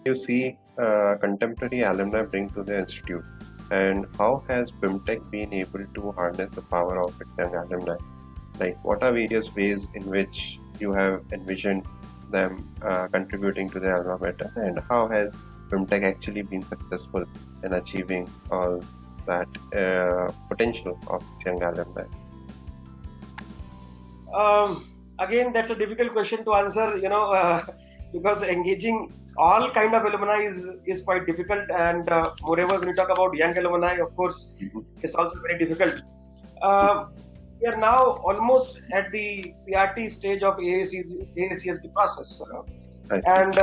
you see contemporary alumni bring to the institute, and how has BIMTech been able to harness the power of its young alumni? Like, what are various ways in which you have envisioned them contributing to the alma mater, and how has BIMTech actually been successful in achieving all that potential of its young alumni? Again, that's a difficult question to answer, because engaging all kind of alumni is quite difficult, and moreover, when you talk about young alumni, of course, Mhm. it's also very difficult. Uh, we are now almost at the PRT stage of AACSB process, I see. and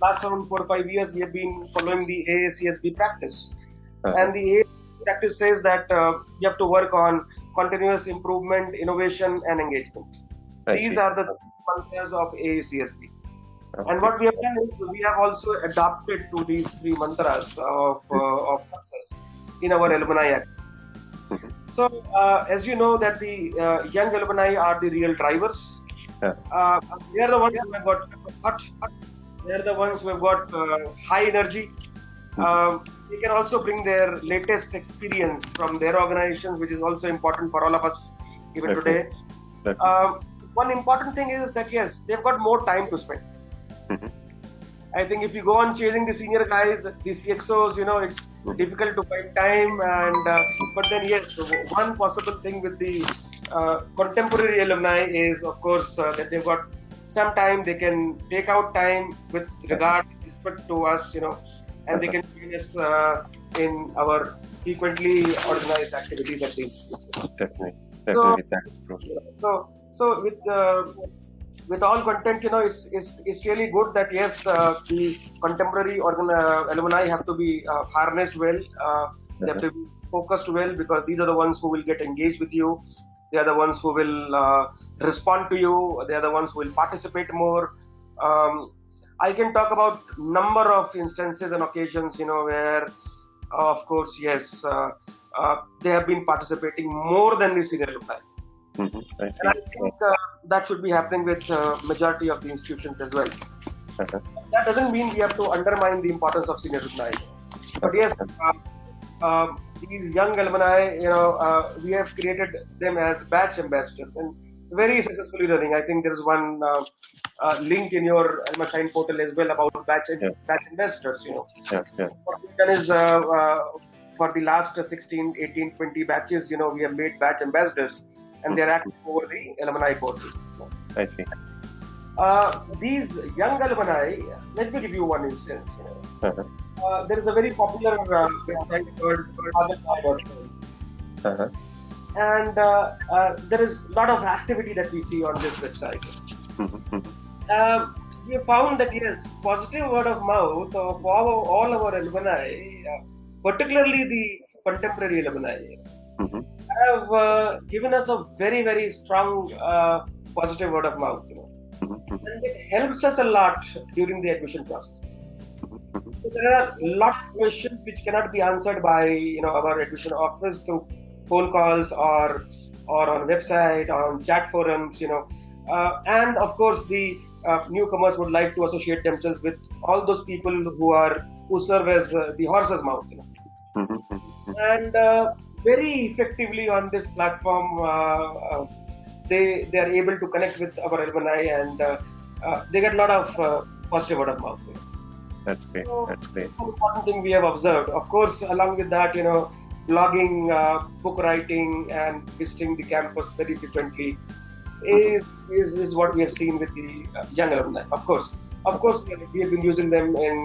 last around 4 or 5 years, we have been following the AACSB practice, Uh-huh. and the AACSB practice says that you have to work on continuous improvement, innovation, and engagement. I These see. are the mantras of AACSB. And Okay. what we have done is we have also adapted to these three mantras of success in our alumni act. Mhm. So, as you know, that the young alumni are the real drivers. Yeah. They are the ones who have got hot. They are the ones who have got high energy. Mhm. They can also bring their latest experience from their organizations, which is also important for all of us even Definitely. today. Definitely. Um, One important thing is that yes, they've got more time to spend. Mhm. I think if you go on chasing the senior guys, the CXOs, it's Mhm. difficult to find time. And but then yes, one possible thing with the contemporary alumni is, of course, that they've got some time. They can take out time with regard, respect to us, and they Uh-huh. can join us in our frequently organized activities at the institute. Definitely. So, Definitely. That's true. so with all content, it's really good that yes, the contemporary alumni have to be harnessed well. They have Uh-huh. to be focused well, because these are the ones who will get engaged with you. They are the ones who will respond to you. They are the ones who will participate more. Um, I can talk about number of instances and occasions, where, of course, yes, they have been participating more than the senior alumni. Mhm. I And see. I think that should be happening with majority of the institutions as well. Uh-huh. That doesn't mean we have to undermine the importance of senior alumni. But yes, Uh-huh. these young alumni, we have created them as batch ambassadors and very successfully running. I think there is one link in your Alma Shine portal as well about Yeah. batch ambassadors. Yeah. Yeah. What we've done is for the last 16, 18, 20 batches, we have made batch ambassadors, and they're Mhm. active over the alumni portal. I see. These young alumni, let me give you one instance. Uh-huh. There is a very popular website called fathercom, Uh-huh. and there is a lot of activity that we see on this website. Mhm. Mhm. We have found that yes, positive word of mouth of all our alumni, particularly the contemporary alumni, Mhm. have given us a very, very strong positive word of mouth. Mhm. Mhm. And it helps us a lot during the admission process. Mhm. Mhm. So there are a lot of questions which cannot be answered by our admission office through phone calls or on website or on chat forums. And of course the newcomers would like to associate themselves with all those people who serve as the horse's mouth. Mhm. Mhm. Mhm. And very effectively on this platform, they are able to connect with our alumni, and they get a lot of positive word of mouth. That's great. So, That's great. one important thing we have observed, of course, along with that, blogging, book writing, and visiting the campus very frequently Mhm. is what we have seen with the young alumni. Of course, we have been using them in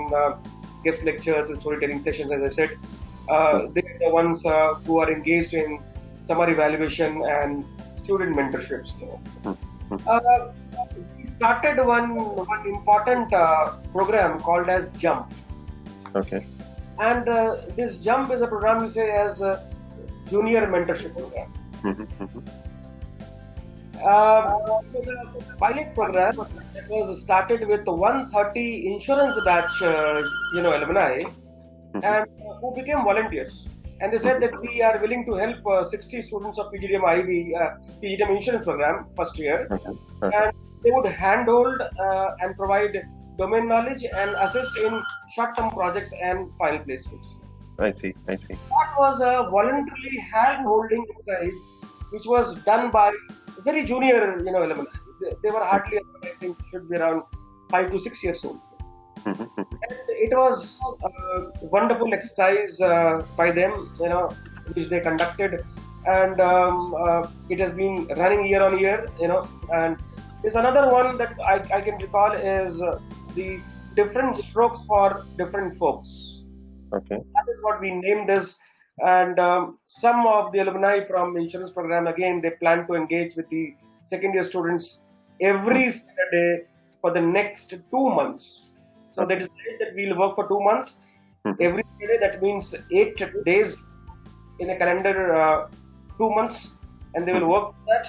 guest lectures and storytelling sessions. As I said, Mhm. they are the ones who are engaged in summer evaluation and student mentorships. Mhm. Mhm. Uh, we started one important program called as Jump, Okay. and this Jump is a program we say as a junior mentorship program. Mhm. Mhm. It was a pilot program that was started with 130 insurance batch, alumni, Mhm. and who became volunteers. And they said Mhm. that we are willing to help 60 students of PGDM IB, PGDM insurance program first year, Okay. Uh-huh. and they would handhold and provide domain knowledge and assist in short-term projects and final placements. I see. I see. That was a voluntarily hand-holding exercise, which was done by very junior, alumni. They were hardly, I think, should be around 5 to 6 years old. Mhm, mhm. And it was a wonderful exercise by them, which they conducted, and it has been running year on year, And there's another one that I can recall is the different strokes for different folks. Okay. That is what we named this. And some of the alumni from insurance program, again, they plan to engage with the second year students every Saturday for the next 2 months. So they decided that we'll work for 2 months. Mhm. Every Saturday, that means 8 days in a calendar, 2 months, and they will work for that.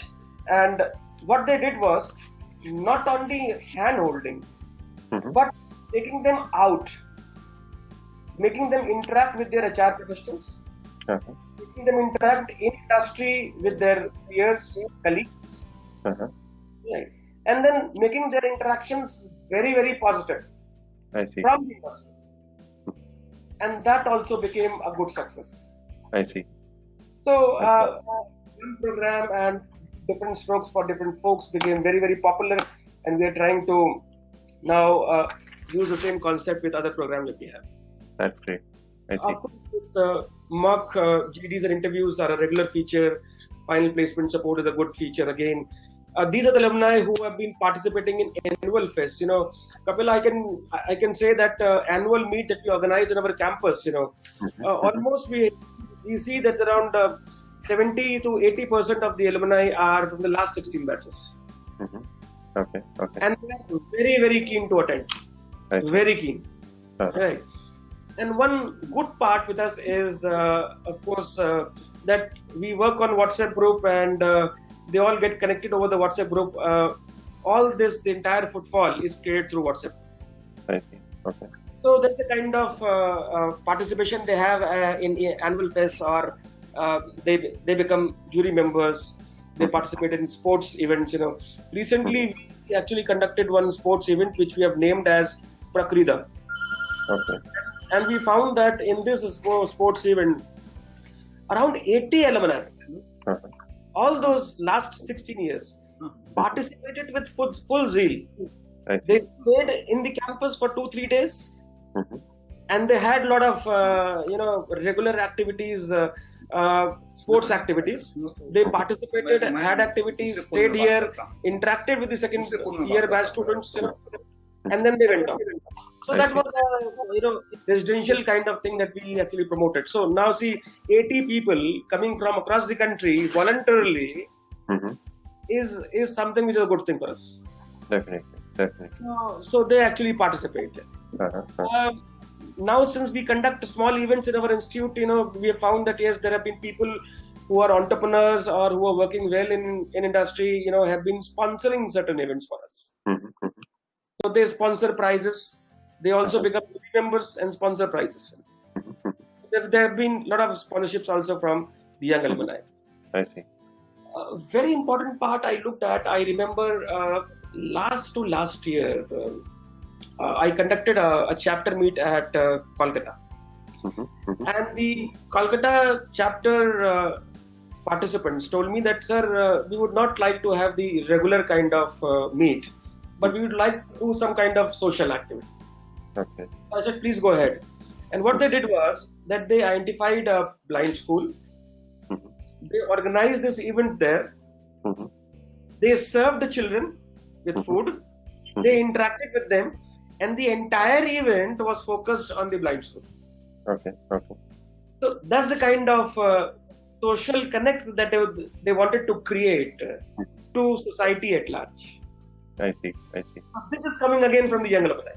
And what they did was not only hand holding, Mhm. but taking them out, making them interact with their HR professionals, Uh-huh. making them interact in industry with their peers, colleagues, Uh-huh. right? And then making their interactions very, very positive I see. from the industry. And that also became a good success. I see. So, one program and different strokes for different folks became very, very popular, and we are trying to now use the same concept with other programs that we have. That's great. I see. Of course, with mock GDs and interviews are a regular feature. Final placement support is a good feature again. These are the alumni who have been participating in annual fest. Kapil, I can say that annual meet that we organize in our campus. Almost we see that around 70 to 80% of the alumni are from the last 16 batches, Mhm. Okay. Okay. and they are very, very keen to attend. I see. Very keen, Uh-huh. right? And one good part with us is, of course, that we work on WhatsApp group, and they all get connected over the WhatsApp group. The entire footfall is created through WhatsApp. I see. Okay. So that's the kind of participation they have in annual fest, or they become jury members. They participate in sports events. Recently we actually conducted one sports event which we have named as Prakrida. Okay. And we found that in this sports event, around 80 alumni, Uh-huh. all those last 16 years, participated with full zeal. I see. They stayed in the campus for 2-3 days, Mhm. and they had a lot of regular activities, sports activities. They participated, had activities, stayed here, interacted with the second year batch students, and then they went off. So that was a residential kind of thing that we actually promoted. So now see, 80 people coming from across the country voluntarily Mhm. is something which is a good thing for us. Definitely. Definitely. So they actually participate. Uh-huh. Uh-huh. Now, since we conduct small events in our institute, we have found that yes, there have been people who are entrepreneurs or who are working well in industry, have been sponsoring certain events for us. Mhm. Mhm. So they sponsor prizes. They also become members and sponsor prizes. Mhm. There have been a lot of sponsorships also from the young alumni. I see. A very important part I looked at, I remember last year, I conducted a chapter meet at Kolkata. Mhm. Mhm. And the Kolkata chapter participants told me that, sir, we would not like to have the regular kind of meet, but we would like to do some kind of social activity. Okay. I said, please go ahead. And what they did was that they identified a blind school. Mhm. They organized this event there. Mhm. They served the children with food. They interacted with them. And the entire event was focused on the blind school. Okay. Okay. So that's the kind of social connect that they wanted to create to society at large. I see. I see. So this is coming again from the young alumni.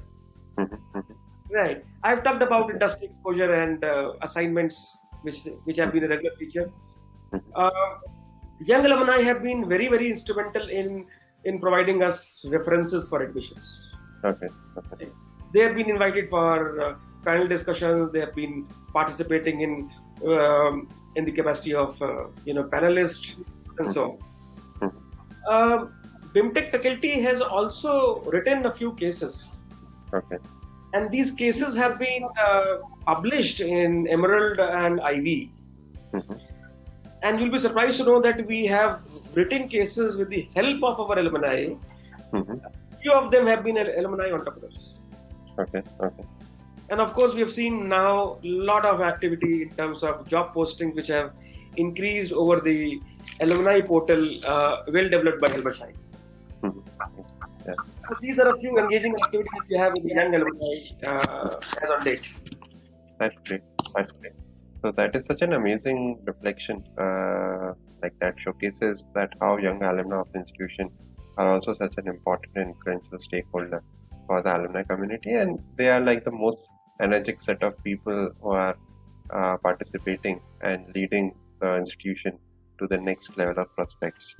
Mhm. Mhm. Right. I've talked about industry exposure and assignments, which have been a regular feature. Young alumni have been very, very instrumental in providing us references for admissions. Okay. Okay. They have been invited for panel discussions. They have been participating in the capacity of panelists and so on. BIMTech faculty has also written a few cases Okay. And these cases have been published in Emerald and Ivy. Mm-hmm. And you'll be surprised to know that we have written cases with the help of our alumni. Mm-hmm. Few of them have been alumni entrepreneurs. Okay. Okay. And of course, we have seen now a lot of activity in terms of job postings, which have increased over the alumni portal, well developed by Hilbert Shine. Mm-hmm. Yeah. So these are a few engaging activities that we have with the young alumni as on date. That's great. That's great. So that is such an amazing reflection. Like that showcases that how young alumni of the institution are also such an important and influential stakeholder for the alumni community, and they are like the most energetic set of people who are participating and leading the institution to the next level of prospects.